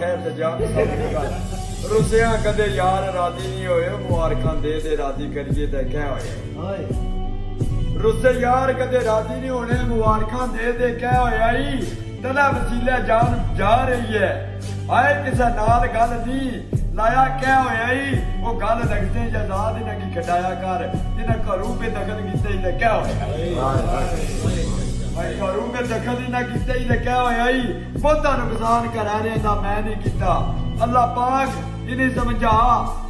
खैर ते जा रुसिया कदे यार राजी नहीं होए मुबारकां दे राजी करिए ते क्या होया रुसे यार कदे राजी नहीं होने मुबारकां दे क्या होया तला वसीला जान जा रही है आए किसा नाल गल नहीं लाया क्या होया वो गल लगते जजाद इन्हें की कटाया कर जिन्हें घरों पे दखल कीते ही क्या होया घरों में दखल ही ना कीते ही क्या होया बहुता नुकसान करा रहे दा मैं नहीं कीता अल्लाह पाक इन्हें समझा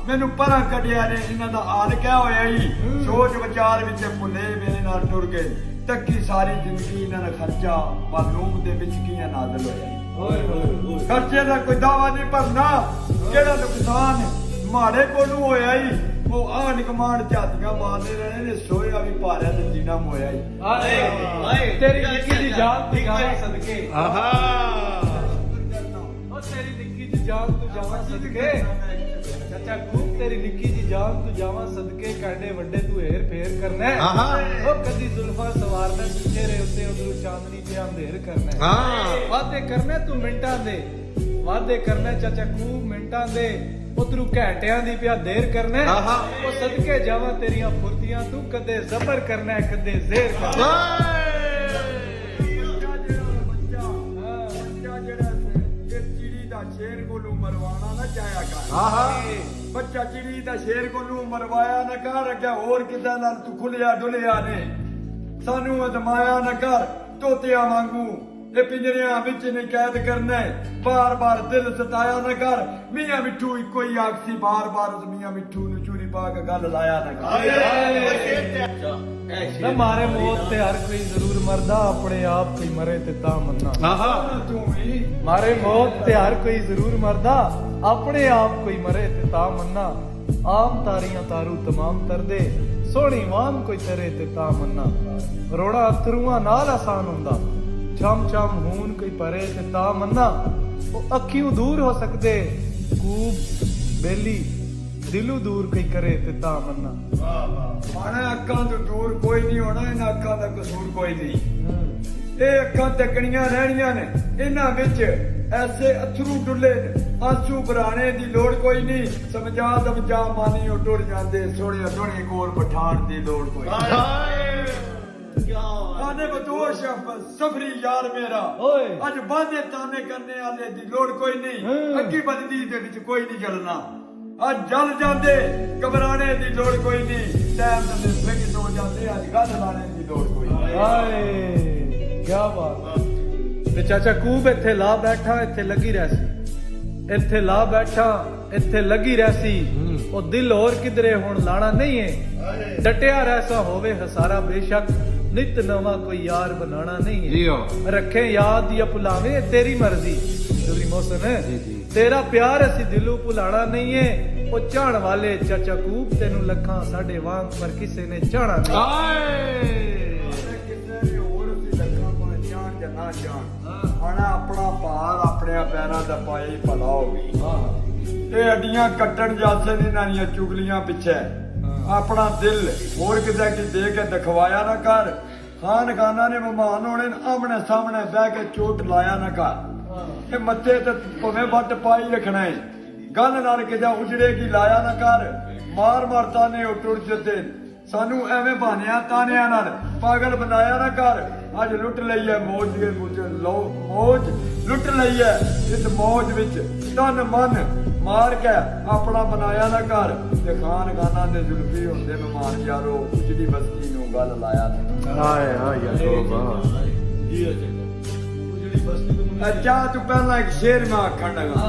मैनू परा कटिया ने इन्हां दा हाल क्या होया सोच विचार विच भुले मेरे नाल टुर गए तक्की सारी जिंदगी इन्हां दा खर्चा मालूम दे विच कियां नाज़िल होया खर्चे दा कोई दावा नहीं भरना केड़ा नुकसान माड़े कोलू होया वो आन कमांड झातियां मारने रहे ने सोया भी पारिया ते जीना मोया तेरी निक्की दी जान तू जावा सदके आहा ओ तेरी निक्की दी जान तू जावा सदके चाचा खूब तेरी निक्की दी जान तू जावा सदके कांडे वड्डे तू हेर फेर करना है ओ कदी जुल्फा सवारना चेहरे उत्ते उधर चांदनी ते अंधेर करना है हां वादे करने तू मिंटां दे वादे करना चाचा खूब मिंटां दे उतरू घंटियां दी पिया देर करना है ओ सदके जावा तेरियां फुर्तियां तू कदे जबर करना है कदे जेर करना शेर कोलू मरवाना ना चाया कर बच्चा चिड़ी दा शेर कोलू मरवाया ना कर अगे होर किदा नाल तू खुलिया डुलिया ने सानू अजमाया ना कर तोतिया वांगू ये पिंजरिया विच ने कैद करना है बार बार दिल सताया ना कर मियां मिठू इको ही आखसी बार बार मियां मिठू नु चूरी पा के गल लाया ना कर ना मारे मौत ते हर कोई जरूर मरदा अपने आप कोई मरे ते ता मन्ना तू ही मारे मौत ते हर कोई जरूर मरदा अपने आप कोई मरे ते ता मन्ना आम तारियां तारू तमाम तर दे सोहनी वाम कोई तरे ते ता मन्ना रोड़ा अथरूआं नाल आसान हुंदा छम छम हून कोई परे ते ता मन्ना ओ अखियों दूर हो सकदे कूब बेली दिलू दूर कोई करे ते ता मन्ना माने अक्खां तो दूर कोई नहीं होना इन अक्खां दा कसूर कोई नहीं ये अक्खां तकड़ियां रहनियां ने इन्हां विच ऐसे अथरू डुले आंसू बराने दी लोड़ कोई नहीं समझा दमजा मानी ओ टुर जांदे सोहणे सोहणे कोल पठाण दी लोड़ कोई आने बदोश सफरी यार मेरा अज बादे ताने करने वाले दी लोड़ कोई नहीं अग्गी बददी दे विच कोई नहीं चलना अज जल जाते घबराने की लोड़ कोई नहीं टाइम से फिर सो जाते अज गल लाने की लोड़ कोई नहीं क्या बात ते चाचा कूब इत्थे ला बैठा इत्थे लगी रहसी इत्थे ला बैठा इत्थे लगी रहसी ओ दिल और किधरे हुण लाना नहीं है डटिया रहसा होवे हसारा बेशक नित नवा कोई यार बनाना नहीं है रखे याद या भुलावे तेरी मर्जी चौधरी मोहसिन तेरा प्यार असी दिलों भुलाना नहीं है ओ चाहण वाले चाचा कूब तेनू लखां साडे वांग पर किसे ने चाहना नहीं अपना भार अपने पैरों का पाया ही भला होगी अड्डियां कट्टन जासे ने चुगलियां पिछे अपना दिल होर किसे की दे के दिखवाया ना कर खान खाना ने मेहमान होने आमने सामने बह के चोट लाया ना कर मत्थे ते भवे वट पाई रखना है गल नाल किते उजड़े की लाया ना कर मार मारता ने टुर जते सानू एवें बहानिया तानिया नाल पागल बनाया ना कर अज लुट लई है मौज के मुझ लो मौज लुट लई है इस मौज विच तन मन मार के अपना बनाया ना कर ते खान खाना दे जुल्फी हुंदे मेहमान यारो उजड़ी बस्ती नू गल लाया ना हाय हाय या तौबा उजड़ी बस्ती तू अच्छा तू पहला एक शेर में आखण लगा